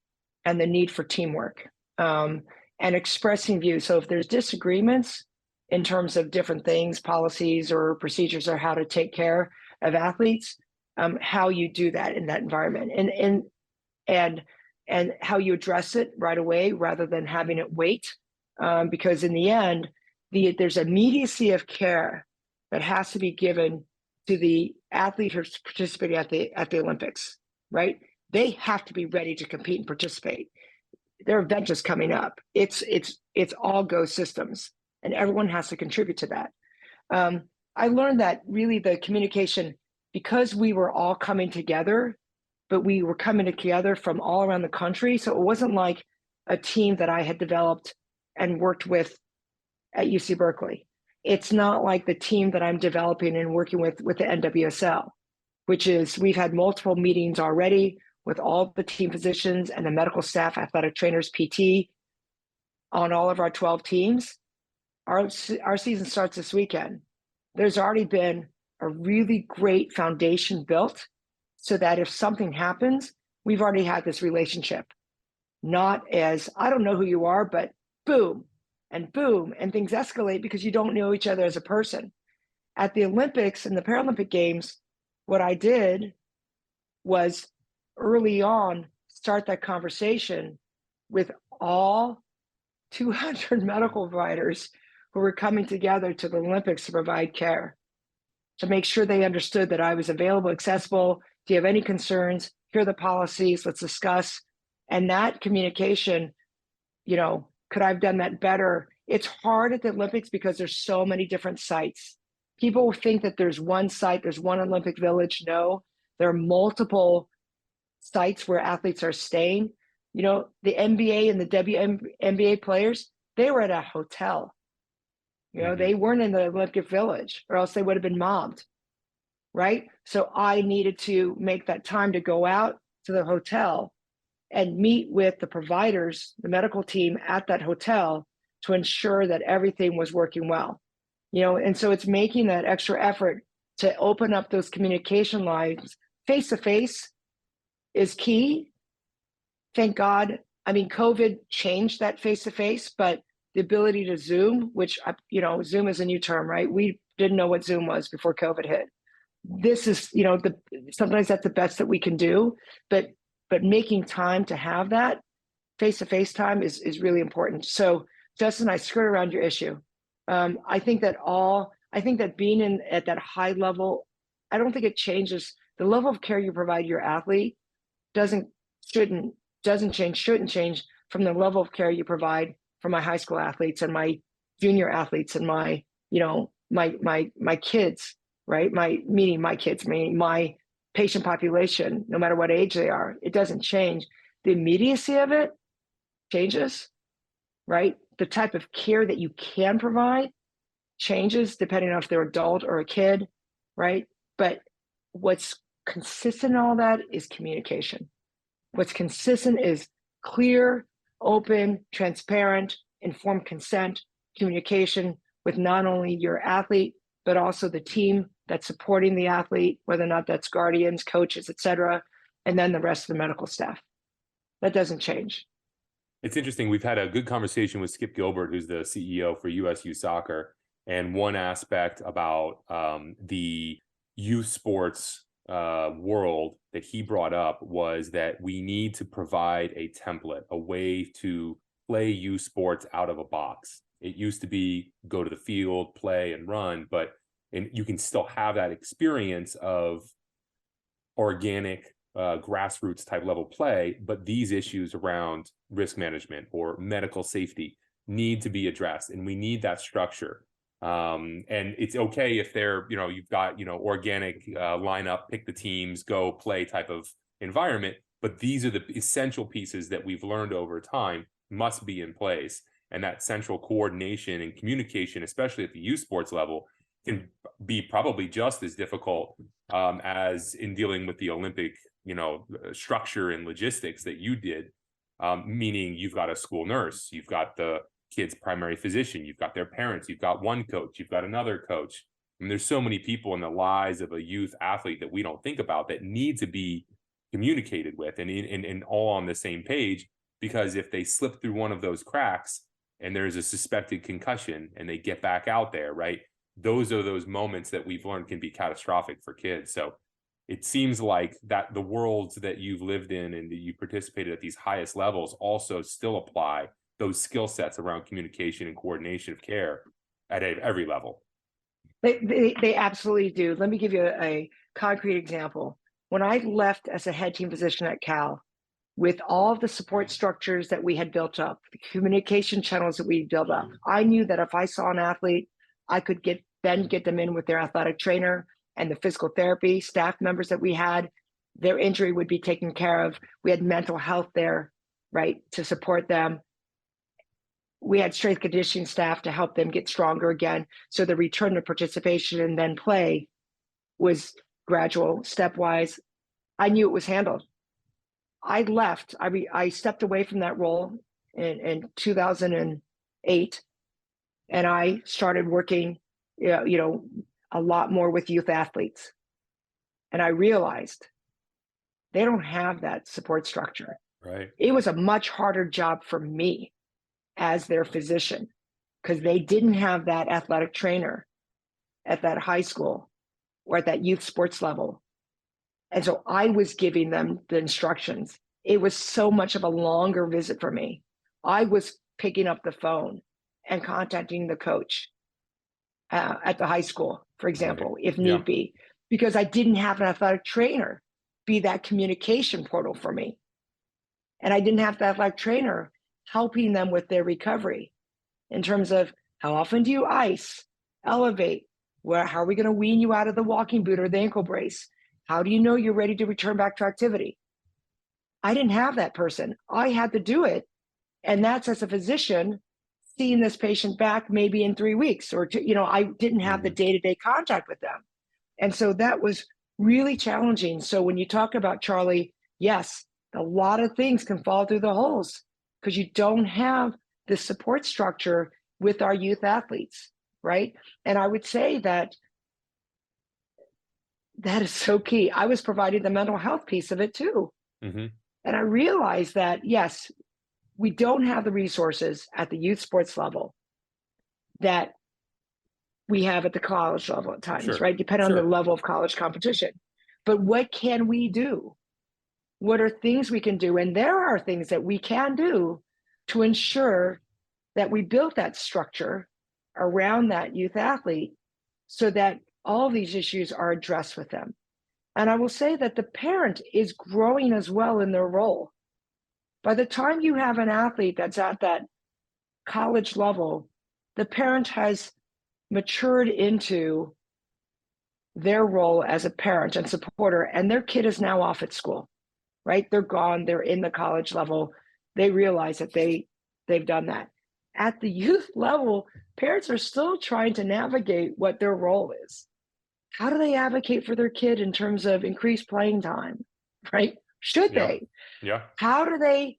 and the need for teamwork and expressing views. So if there's disagreements in terms of different things, policies or procedures, or how to take care of athletes, how you do that in that environment, and how you address it right away rather than having it wait, because in the end, there's immediacy of care that has to be given to the athlete who's participating at the Olympics, right? They have to be ready to compete and participate. Their event is coming up. It's all go systems, and everyone has to contribute to that. I learned that really the communication, because we were all coming together, but we were coming together from all around the country. So it wasn't like a team that I had developed and worked with at UC Berkeley. It's not like the team that I'm developing and working with the NWSL, which is, we've had multiple meetings already with all the team physicians and the medical staff, athletic trainers, PT, on all of our 12 teams. Our season starts this weekend. There's already been a really great foundation built so that if something happens, we've already had this relationship. Not as, I don't know who you are, but boom, and things escalate because you don't know each other as a person. At the Olympics and the Paralympic Games, what I did was early on start that conversation with all 200 medical providers who were coming together to the Olympics to provide care, to make sure they understood that I was available, accessible. Do you have any concerns? Here are the policies, let's discuss. And that communication, could I have done that better? It's hard at the Olympics because there's so many different sites. People think that there's one site, there's one Olympic Village. No, there are multiple sites where athletes are staying. The NBA and the WNBA players, they were at a hotel. They weren't in the Olympic Village, or else they would have been mobbed, right? So I needed to make that time to go out to the hotel and meet with the providers, the medical team at that hotel, to ensure that everything was working well. And so it's making that extra effort to open up those communication lines. Face-to-face is key. Thank God. I mean, COVID changed that face-to-face, but the ability to Zoom, which, Zoom is a new term, right? We didn't know what Zoom was before COVID hit. This is, sometimes that's the best that we can do, but making time to have that face-to-face time is really important. So Justin, I skirt around your issue. I think that being at that high level, I don't think it changes the level of care you provide your athlete. Shouldn't change from the level of care you provide for my high school athletes and my junior athletes and my kids, right? My patient population, no matter what age they are. It doesn't change. The immediacy of it changes, right? The type of care that you can provide changes depending on if they're adult or a kid, right? But what's consistent in all that is communication. What's consistent is clear, open, transparent, informed consent, communication with not only your athlete, but also the team that's supporting the athlete, whether or not that's guardians, coaches, et cetera, and then the rest of the medical staff. That doesn't change. It's interesting. We've had a good conversation with Skip Gilbert, who's the CEO for USU Soccer. And one aspect about the youth sports world that he brought up was that we need to provide a template, a way to play youth sports out of a box. It used to be go to the field, play and run, but you can still have that experience of organic grassroots type level play, but these issues around risk management or medical safety need to be addressed, and we need that structure. And it's okay if they're, you've got, organic lineup, pick the teams, go play type of environment, but these are the essential pieces that we've learned over time must be in place. And that central coordination and communication, especially at the youth sports level, can be probably just as difficult as in dealing with the Olympic, structure and logistics that you did. Meaning you've got a school nurse, you've got the kid's primary physician, you've got their parents, you've got one coach, you've got another coach. And there's so many people in the lives of a youth athlete that we don't think about that need to be communicated with and all on the same page, because if they slip through one of those cracks and there's a suspected concussion and they get back out there, right? Those are those moments that we've learned can be catastrophic for kids. So it seems like that the worlds that you've lived in and that you participated at these highest levels also still apply those skill sets around communication and coordination of care at every level. They absolutely do. Let me give you a concrete example. When I left as a head team physician at Cal, with all of the support structures that we had built up, the communication channels that we built up, I knew that if I saw an athlete, I could get them in with their athletic trainer and the physical therapy staff members that we had. Their injury would be taken care of. We had mental health there, right, to support them. We had strength conditioning staff to help them get stronger again. So the return to participation and then play was gradual, stepwise. I knew it was handled. I left. I stepped away from that role in 2008, and I started working, a lot more with youth athletes. And I realized they don't have that support structure. Right. It was a much harder job for me as their physician because they didn't have that athletic trainer at that high school or at that youth sports level. And so I was giving them the instructions. It was so much of a longer visit for me. I was picking up the phone and contacting the coach at the high school, for example, if need be, because I didn't have an athletic trainer be that communication portal for me. And I didn't have the athletic trainer helping them with their recovery in terms of how often do you ice, elevate, how are we going to wean you out of the walking boot or the ankle brace? How do you know you're ready to return back to activity? I didn't have that person. I had to do it. And that's as a physician seeing this patient back maybe in 3 weeks or two, I didn't have the day-to-day contact with them. And so that was really challenging. So when you talk about Charlie, yes, a lot of things can fall through the holes because you don't have the support structure with our youth athletes, right? And I would say that is so key. I was providing the mental health piece of it too. Mm-hmm. And I realized that, yes, we don't have the resources at the youth sports level that we have at the college level at times, right? Depending on the level of college competition. But what can we do? What are things we can do? And there are things that we can do to ensure that we build that structure around that youth athlete so that all these issues are addressed with them. And I will say that the parent is growing as well in their role. By the time you have an athlete that's at that college level, the parent has matured into their role as a parent and supporter, and their kid is now off at school, right? They're gone, they're in the college level. They realize that they've done that. at the youth level, parents are still trying to navigate what their role is. How do they advocate for their kid in terms of increased playing time, right? Should they? Yeah. How do they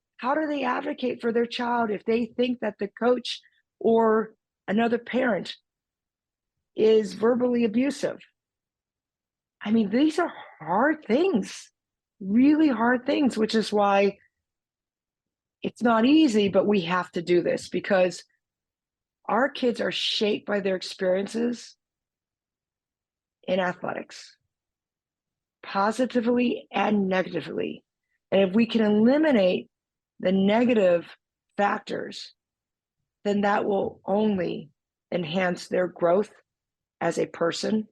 advocate for their child if they think that the coach or another parent is verbally abusive? I mean, these are hard things, really hard things, which is why it's not easy, but we have to do this because our kids are shaped by their experiences in athletics, positively and negatively. And if we can eliminate the negative factors, then that will only enhance their growth as a person,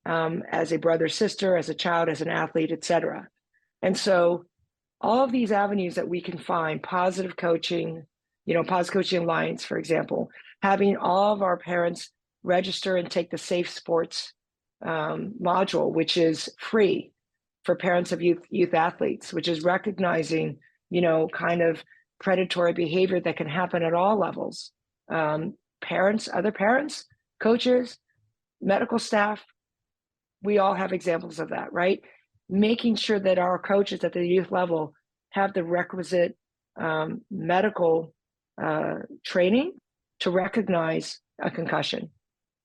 as a brother, sister, as a child, as an athlete, etc. And so all of these avenues that we can find, positive coaching, Positive Coaching Alliance, for example, having all of our parents register and take the Safe Sports module, which is free for parents of youth athletes, which is recognizing, kind of predatory behavior that can happen at all levels. Parents, other parents, coaches, medical staff, we all have examples of that, right? Making sure that our coaches at the youth level have the requisite medical training to recognize a concussion,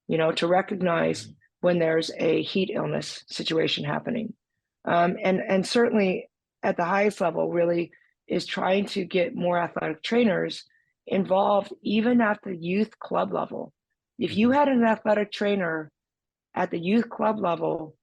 to recognize when there's a heat illness situation happening. And certainly at the highest level really is trying to get more athletic trainers involved even at the youth club level. If you had an athletic trainer at the youth club level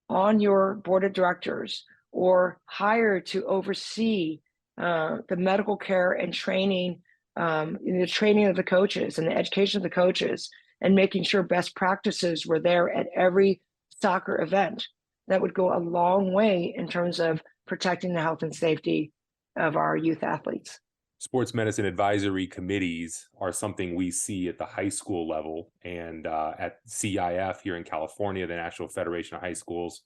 on your board of directors or hired to oversee the medical care and training, the training of the coaches and the education of the coaches and making sure best practices were there at every soccer event, that would go a long way in terms of protecting the health and safety of our youth athletes. Sports medicine advisory committees are something we see at the high school level and at CIF here in California, the National Federation of High Schools.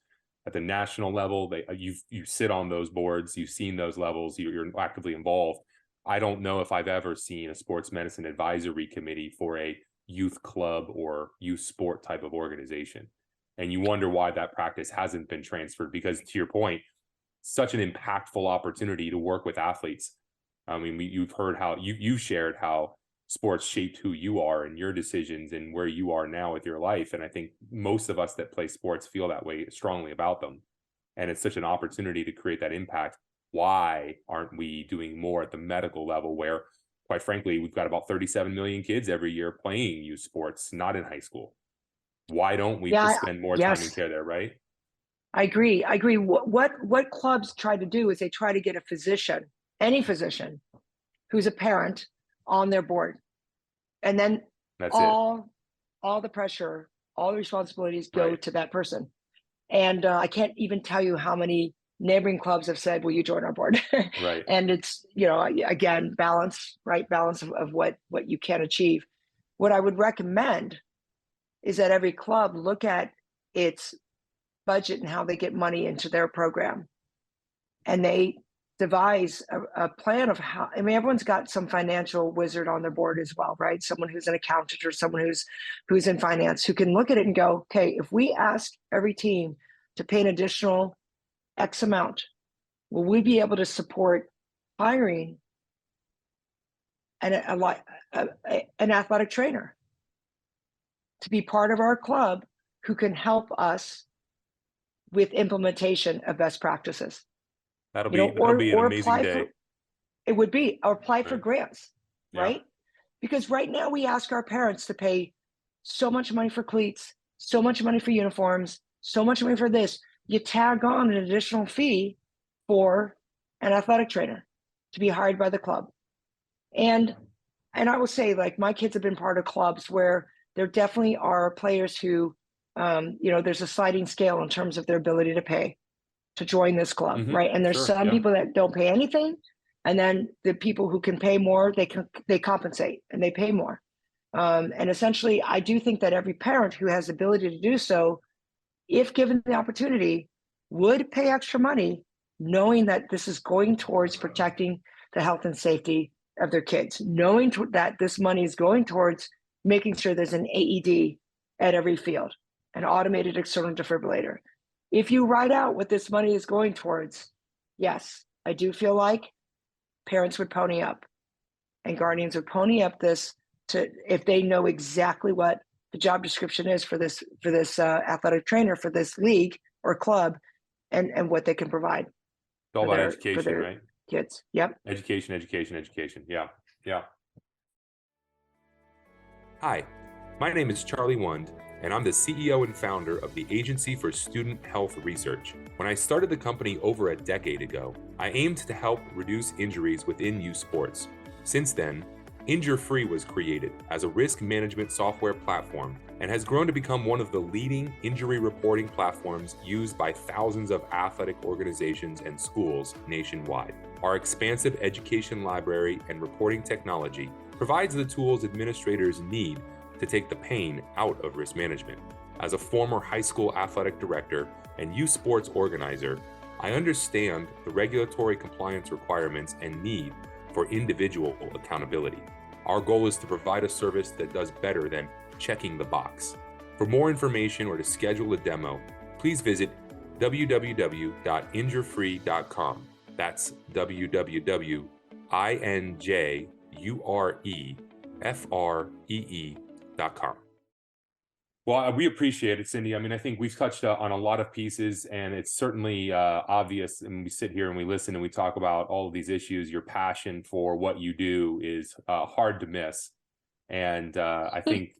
At the national level, you sit on those boards, you've seen those levels, you're actively involved. I don't know if I've ever seen a sports medicine advisory committee for a youth club or youth sport type of organization. And you wonder why that practice hasn't been transferred, because to your point, such an impactful opportunity to work with athletes. I mean, you've heard how you shared how sports shaped who you are and your decisions and where you are now with your life. And I think most of us that play sports feel that way strongly about them. And it's such an opportunity to create that impact. Why aren't we doing more at the medical level where, quite frankly, we've got about 37 million kids every year playing youth sports, not in high school? Why don't we spend more time and care there, right? I agree. What clubs try to do is they try to get a physician, any physician who's a parent, on their board. And then all the pressure, all the responsibilities go to that person. And I can't even tell you how many neighboring clubs have said, will you join our board? Right. And it's, again, balance, right? Balance of what you can achieve. What I would recommend is that every club look at its budget and how they get money into their program. And they devise a plan of how, everyone's got some financial wizard on their board as well, right? Someone who's an accountant or someone who's in finance who can look at it and go, okay, if we ask every team to pay an additional X amount, will we be able to support hiring an athletic trainer to be part of our club who can help us with implementation of best practices? That'll be an amazing day. It would be, or apply for grants, right? Because right now we ask our parents to pay so much money for cleats, so much money for uniforms, so much money for this. You tag on an additional fee for an athletic trainer to be hired by the club. And I will say, like, my kids have been part of clubs where there definitely are players who, there's a sliding scale in terms of their ability to pay to join this club, right? And there's some people that don't pay anything, and then the people who can pay more, they compensate and they pay more. And essentially, I do think that every parent who has the ability to do so, if given the opportunity, would pay extra money, knowing that this is going towards protecting the health and safety of their kids, knowing that this money is going towards making sure there's an AED at every field, an automated external defibrillator. If you write out what this money is going towards, yes, I do feel like parents would pony up and guardians would pony up this to, if they know exactly what the job description is for this athletic trainer, for this league or club, and what they can provide. It's all about education, right? Kids. Yep. Education. Yeah. Hi, my name is Charlie Wund, and I'm the CEO and founder of the Agency for Student Health Research. When I started the company over a decade ago, I aimed to help reduce injuries within youth sports. Since then, Injure-Free was created as a risk management software platform and has grown to become one of the leading injury reporting platforms used by thousands of athletic organizations and schools nationwide. Our expansive education library and reporting technology provides the tools administrators need to take the pain out of risk management. As a former high school athletic director and youth sports organizer, I understand the regulatory compliance requirements and need for individual accountability. Our goal is to provide a service that does better than checking the box. For more information or to schedule a demo, please visit www.injurefree.com. That's www.injurefree.com. Well, we appreciate it, Cindy. I mean, I think we've touched on a lot of pieces, and it's certainly obvious. And we sit here and we listen and we talk about all of these issues. Your passion for what you do is hard to miss. And I think,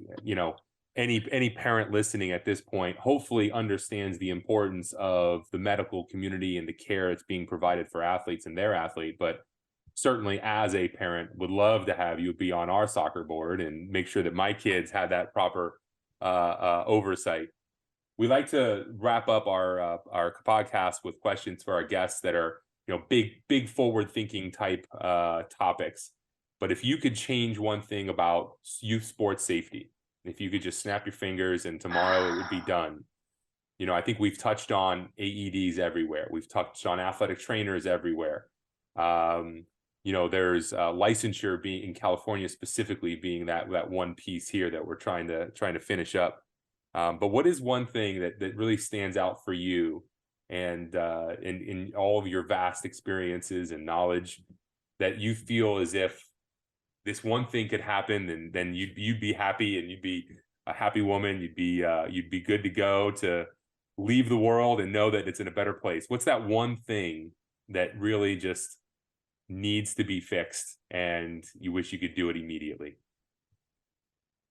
any parent listening at this point hopefully understands the importance of the medical community and the care that's being provided for athletes and their athlete. But certainly as a parent would love to have you be on our soccer board and make sure that my kids had that proper oversight. We like to wrap up our podcast with questions for our guests that are, big forward thinking type topics. But if you could change one thing about youth sports safety, if you could just snap your fingers and tomorrow it would be done. I think we've touched on AEDs everywhere. We've touched on athletic trainers everywhere. There's licensure being in California specifically being that one piece here that we're trying to finish up. But what is one thing that really stands out for you and in all of your vast experiences and knowledge that you feel as if this one thing could happen and then you'd be happy and you'd be a happy woman, you'd be good to go to leave the world and know that it's in a better place? What's that one thing that really just needs to be fixed and you wish you could do it immediately?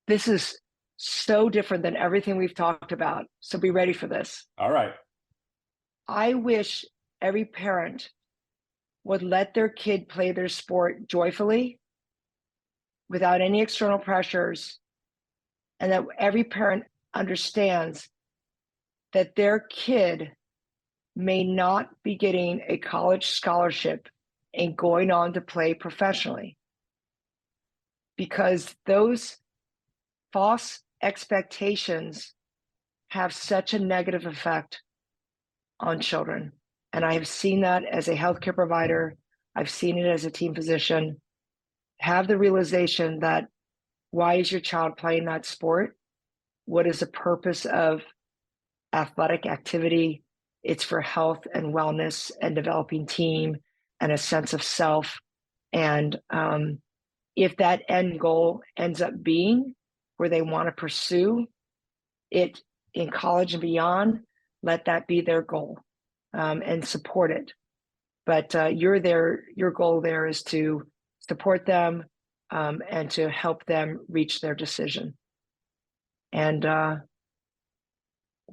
This is so different than everything we've talked about. So be ready for this. All right. I wish every parent would let their kid play their sport joyfully without any external pressures, and that every parent understands that their kid may not be getting a college scholarship and going on to play professionally, because those false expectations have such a negative effect on children. And I have seen that as a healthcare provider. I've seen it as a team physician. Have the realization that, why is your child playing that sport? What is the purpose of athletic activity? It's for health and wellness and developing team and a sense of self. And if that end goal ends up being where they want to pursue it in college and beyond, let that be their goal, and support it. But your goal there is to support them and to help them reach their decision. And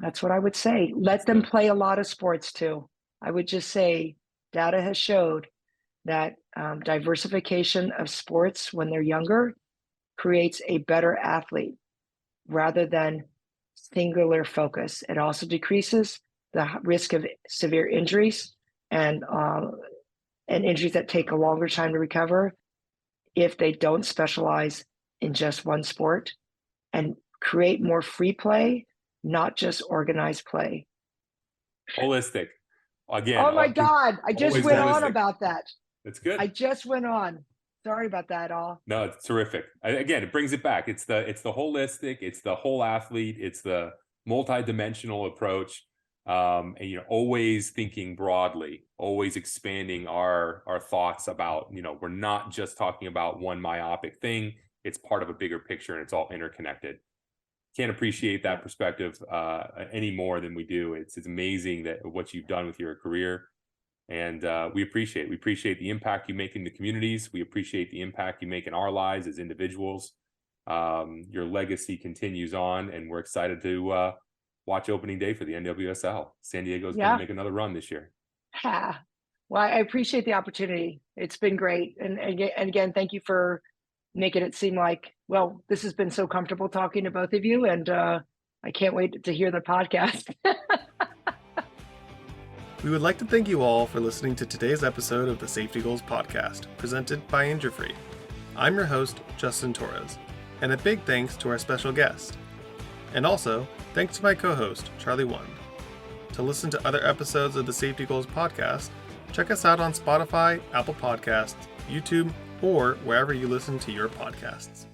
that's what I would say. Let them play a lot of sports too. I would just say data has showed that diversification of sports when they're younger creates a better athlete rather than singular focus. It also decreases the risk of severe injuries and injuries that take a longer time to recover if they don't specialize in just one sport, and create more free play, not just organized play. Holistic. Again. Oh my God, I just went on about that. That's good. I just went on. Sorry about that all. No, it's terrific. Again, it brings it back. It's the holistic, it's the whole athlete, it's the multi-dimensional approach. And always thinking broadly, always expanding our thoughts about, we're not just talking about one myopic thing. It's part of a bigger picture and it's all interconnected. Can't appreciate that perspective any more than we do. It's amazing that what you've done with your career. And we appreciate the impact you make in the communities. We appreciate the impact you make in our lives as individuals. Your legacy continues on, and we're excited to watch opening day for the NWSL. San Diego's going to make another run this year. Well, I appreciate the opportunity. It's been great. And again, thank you for making it seem like, well, this has been so comfortable talking to both of you. And I can't wait to hear the podcast. We would like to thank you all for listening to today's episode of the Safety Goals podcast, presented by Injury-Free. I'm your host, Justin Torres, and a big thanks to our special guest. And also, thanks to my co-host, Charlie Wund. To listen to other episodes of the Safety Goals podcast, check us out on Spotify, Apple Podcasts, YouTube, or wherever you listen to your podcasts.